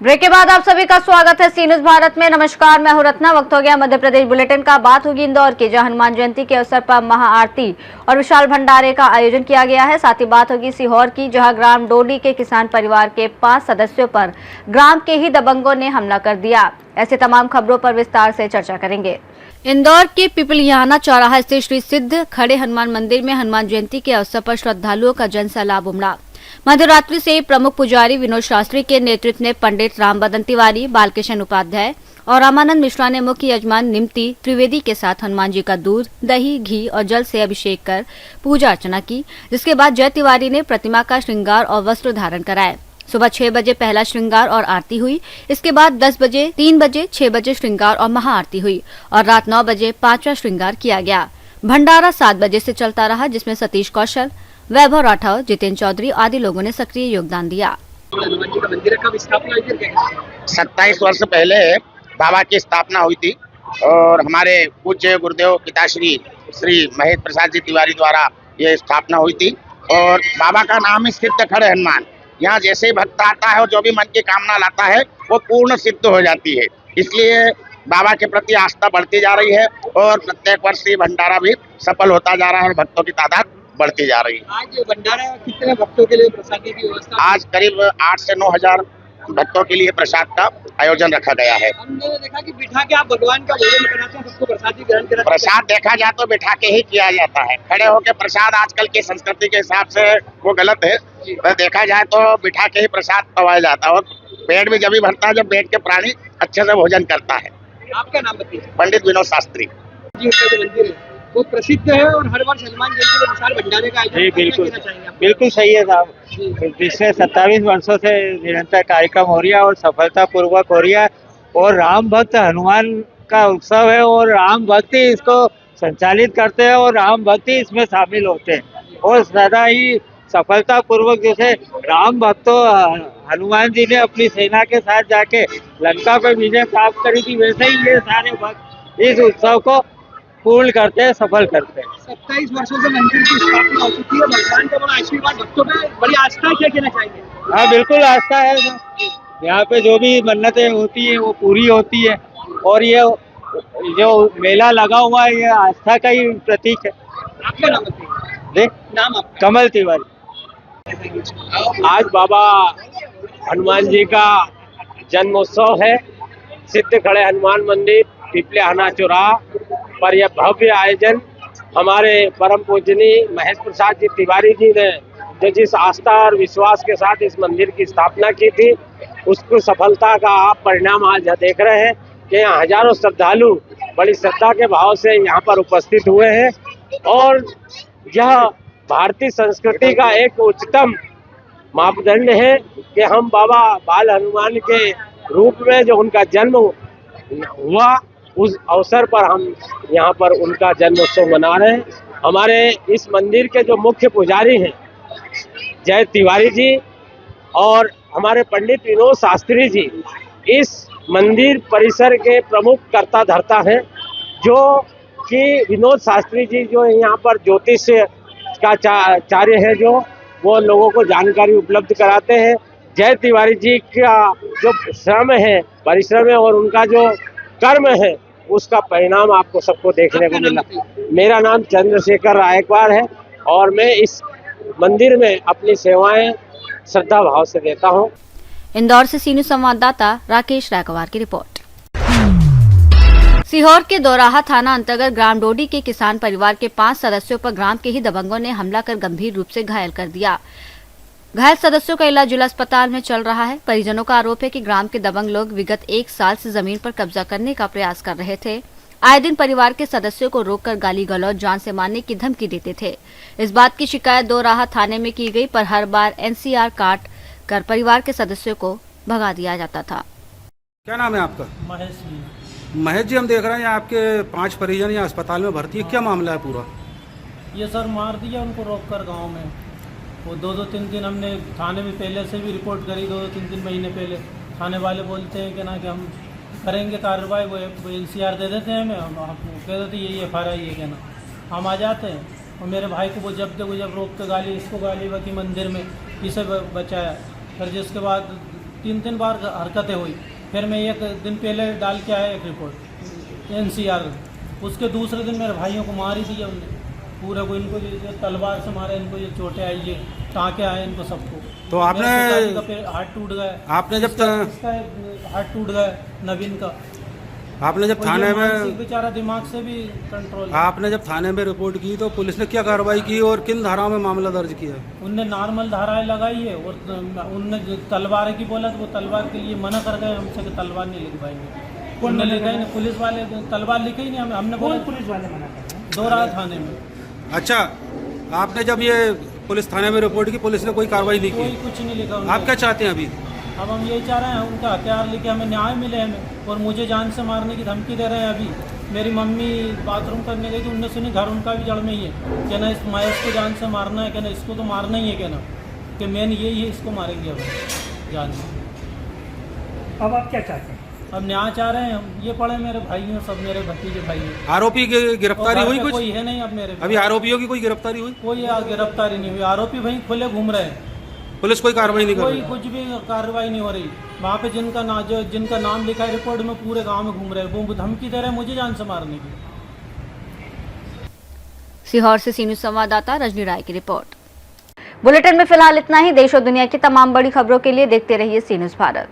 Break के बाद आप सभी का स्वागत है सी न्यूज भारत में। नमस्कार, मैं हूं रत्ना। वक्त हो गया मध्य प्रदेश बुलेटिन का। बात होगी इंदौर की, जहां हनुमान जयंती के अवसर पर महाआरती और विशाल भंडारे का आयोजन किया गया है। साथ ही बात होगी सीहोर की, जहां ग्राम डोडी के किसान परिवार के 5 सदस्यों पर ग्राम के ही दबंगों ने हमला कर दिया। ऐसे तमाम खबरों पर विस्तार से चर्चा करेंगे। इंदौर के पिपलियाना चौराहा स्थित श्री सिद्ध खड़े हनुमान मंदिर में हनुमान जयंती के अवसर पर श्रद्धालुओं का जनसैलाब उमड़ा। मध्यरात्रि से प्रमुख पुजारी विनोद शास्त्री के नेतृत्व में पंडित रामबदन तिवारी, बालकृष्ण उपाध्याय और रामानंद मिश्रा ने मुख्य यजमान निमति त्रिवेदी के साथ हनुमान जी का दूध, दही, घी और जल से अभिषेक कर पूजा अर्चना की, जिसके बाद जय तिवारी ने प्रतिमा का श्रृंगार और वस्त्र धारण कराए। सुबह 6 बजे पहला श्रृंगार और आरती हुई। इसके बाद 10 बजे, 3 बजे, 6 बजे श्रृंगार और महाआरती हुई और रात 9 बजे 5वां श्रृंगार किया गया। भंडारा 7 बजे से चलता रहा, जिसमें सतीश कौशल, वैभव राठौर, जितेंद्र चौधरी आदि लोगों ने सक्रिय योगदान दिया। 27 वर्ष पहले बाबा की स्थापना हुई थी और हमारे पूज्य गुरुदेव पिताश्री श्री महेश प्रसाद जी तिवारी द्वारा ये स्थापना हुई थी। और बाबा का नाम ही सिद्ध खड़े हनुमान। यहाँ जैसे ही भक्त आता है और जो भी मन की कामना लाता है वो पूर्ण सिद्ध हो जाती है। इसलिए बाबा के प्रति आस्था बढ़ती जा रही है और प्रत्येक वर्ष ये भंडारा भी सफल होता जा रहा है और भक्तों की तादाद बढ़ती जा रही है। आज भंडारा कितने भक्तों के लिए प्रसाद की व्यवस्था? आज करीब 8 से 9 हजार भक्तों के लिए प्रसाद का आयोजन रखा गया है। हमने देखा कि बिठा के आप भगवान का भोजन कराते हैं, सबको प्रसाद ही ग्रहण कराते हैं। प्रसाद देखा जाए तो बिठा के ही किया जाता है। खड़े होकर प्रसाद आजकल की संस्कृति के हिसाब से वो गलत है। देखा जाए तो बिठा के ही प्रसाद खवाया जाता है और पेट भी जब भी भरता है जब बैठ के प्राणी अच्छे से भोजन करता है। आपका नाम बताइए। पंडित विनोद शास्त्री जी, उसका जो मंदिर है वो प्रसिद्ध है और हर वर्ष हनुमान जयंती में विशाल भंडारे का आयोजन बिल्कुल सही है साहब। पिछले 27 वर्षों से निरंतर कार्यक्रम हो रहा है और सफलता पूर्वक हो रहा है और राम भक्त हनुमान का उत्सव है और राम भक्त ही इसको संचालित करते हैं और राम भक्त ही इसमें शामिल होते हैं और सदा ही सफलता पूर्वक, जैसे राम भक्तों हनुमान जी ने अपनी सेना के साथ जाके लंका पे विजय प्राप्त करी थी, वैसे ही ये सारे भक्त इस उत्सव को पूर्ण करते हैं, सफल करते हैं। 27 वर्षों से मंदिर की स्थापना हो चुकी है। भगवान का बड़ा आशीर्वाद, भक्तों पे बड़ी आस्था है, क्या कहना चाहेंगे? हाँ, बिल्कुल आस्था है। यहाँ पे जो भी मन्नतें होती है वो पूरी होती है और ये जो मेला लगा हुआ है ये आस्था का ही प्रतीक है। आपका नाम बताइए। नाम आपका? कमल तिवारी। आज बाबा हनुमान जी का जन्मोत्सव है। सिद्ध खड़े हनुमान मंदिर पिपलियाना चौराहा पर यह भव्य आयोजन हमारे परम पूजनीय महेश प्रसाद जी तिवारी जी ने जो जिस आस्था और विश्वास के साथ इस मंदिर की स्थापना की थी, उसको सफलता का आप परिणाम आज देख रहे हैं कि यहाँ हजारों श्रद्धालु बड़ी श्रद्धा के भाव से यहाँ पर उपस्थित हुए हैं और यह भारतीय संस्कृति का एक उच्चतम मापदंड है कि हम बाबा बाल हनुमान के रूप में जो उनका जन्म हुआ उस अवसर पर हम यहाँ पर उनका जन्मोत्सव मना रहे हैं। हमारे इस मंदिर के जो मुख्य पुजारी हैं जय तिवारी जी और हमारे पंडित विनोद शास्त्री जी इस मंदिर परिसर के प्रमुख कर्ता धर्ता हैं, जो कि विनोद शास्त्री जी जो यहाँ पर ज्योतिष का कार्य है जो वो लोगों को जानकारी उपलब्ध कराते हैं। जय तिवारी जी का जो श्रम है, परिश्रम है और उनका जो कर्म है उसका परिणाम आपको सबको देखने को मिला। मेरा नाम चंद्रशेखर रायकवाड़ है और मैं इस मंदिर में अपनी सेवाएं श्रद्धा भाव से देता हूं। इंदौर से सी न्यूज संवाददाता राकेश रायकवाड़ की रिपोर्ट। सीहोर के दोराहा थाना अंतर्गत ग्राम डोडी के किसान परिवार के 5 सदस्यों पर ग्राम के ही दबंगों ने हमला कर गंभीर रूप से घायल कर दिया। घायल सदस्यों का इलाज जिला अस्पताल में चल रहा है। परिजनों का आरोप है कि ग्राम के दबंग लोग विगत 1 साल से जमीन पर कब्जा करने का प्रयास कर रहे थे। आए दिन परिवार के सदस्यों को रोककर गाली गलौज, जान से मारने की धमकी देते थे। इस बात की शिकायत दोराहा थाने में की गई, पर हर बार एनसीआर काट कर परिवार के सदस्यों को भगा दिया जाता था। क्या नाम है आपका? महेश जी। महेश जी, हम देख रहे हैं आपके 5 परिजन यहाँ अस्पताल में भर्ती है, क्या मामला है पूरा? ये सर मार दिया उनको रोककर गांव में। वो 2-3 दिन हमने थाने में पहले से भी रिपोर्ट करी, 2-3 महीने पहले। थाने वाले बोलते हैं कि ना कि हम करेंगे कार्रवाई, वो एनसीआर दे देते हैं हमें, हम कह देते यही FIR ये कहना, हम आ जाते हैं। और मेरे भाई को वो जब रोक के गाली, इसको गाली बाकी मंदिर में इसे बचाया। फिर जिसके बाद 3 बार हरकतें हुई। फिर मैं एक दिन पहले डाल के आया एक रिपोर्ट NCR। उसके दूसरे दिन मेरे भाइयों को मार ही दिया उनने पूरे को। इनको ये तलवार से मारे, इनको ये चोटें आई, ये टाँके आए इनको सबको। तो आपने मेरे पिताजी का हाथ टूट गया, आपने जब इसका हाथ टूट गया नवीन का। आपने जब और थाने ये में मानसिक बेचारा दिमाग से भी कंट्रोल। आपने जब थाने में रिपोर्ट की तो पुलिस ने क्या कार्रवाई की और किन धाराओं में मामला दर्ज किया? उनने नॉर्मल धाराएं लगाई है और उनने जो तलवार की बोला तो वो तलवार के लिए मना कर गए हमसे कि तलवार नहीं लिखवाएंगे। उनने लिखा ही नहीं, पुलिस वाले तलवार लिखे ही नहीं। हमने बोला पुलिस वाले मना कर दो रहा थाने में। अच्छा, आपने जब ये पुलिस थाने में रिपोर्ट की, पुलिस ने कोई कार्रवाई नहीं कोई की? कुछ नहीं लिखा। आप क्या चाहते हैं अभी? अब हम यही चाह रहे हैं उनका हथियार लेके हमें न्याय मिले हमें। और मुझे जान से मारने की धमकी दे रहे हैं। अभी मेरी मम्मी बाथरूम करने गई थी, उनने सुनी घर उनका भी जड़ में ही है। कहना इस महेश को जान से मारना है, कहना इसको तो मारना ही है, कहना कि मेन यही है, इसको मारेंगे अब जान से। अब आप क्या चाहते हैं? अब न्याय चाह रहे हैं हम। ये पड़े मेरे भाई हैं, सब मेरे भतीजे भाई हैं। आरोपी की गिरफ्तारी और घर हुई पे कुछ? कोई है नहीं अब मेरे। अभी आरोपियों की कोई गिरफ्तारी हुई? कोई गिरफ्तारी नहीं हुई। आरोपी वहीं खुले घूम रहे हैं। पुलिस कोई कार्रवाई नहीं कर कोई रही? कुछ भी कार्रवाई नहीं हो रही। वहाँ पे जिनका नाम लिखा है रिपोर्ट में पूरे गांव में घूम रहे हैं। वो धमकी दे रहे हैं मुझे जान से मारने की। सीहोर से सीनू संवाददाता रजनी राय की रिपोर्ट। बुलेटिन में फिलहाल इतना ही। देश और दुनिया की तमाम बड़ी खबरों के लिए देखते रहिए सी न्यूज़ भारत।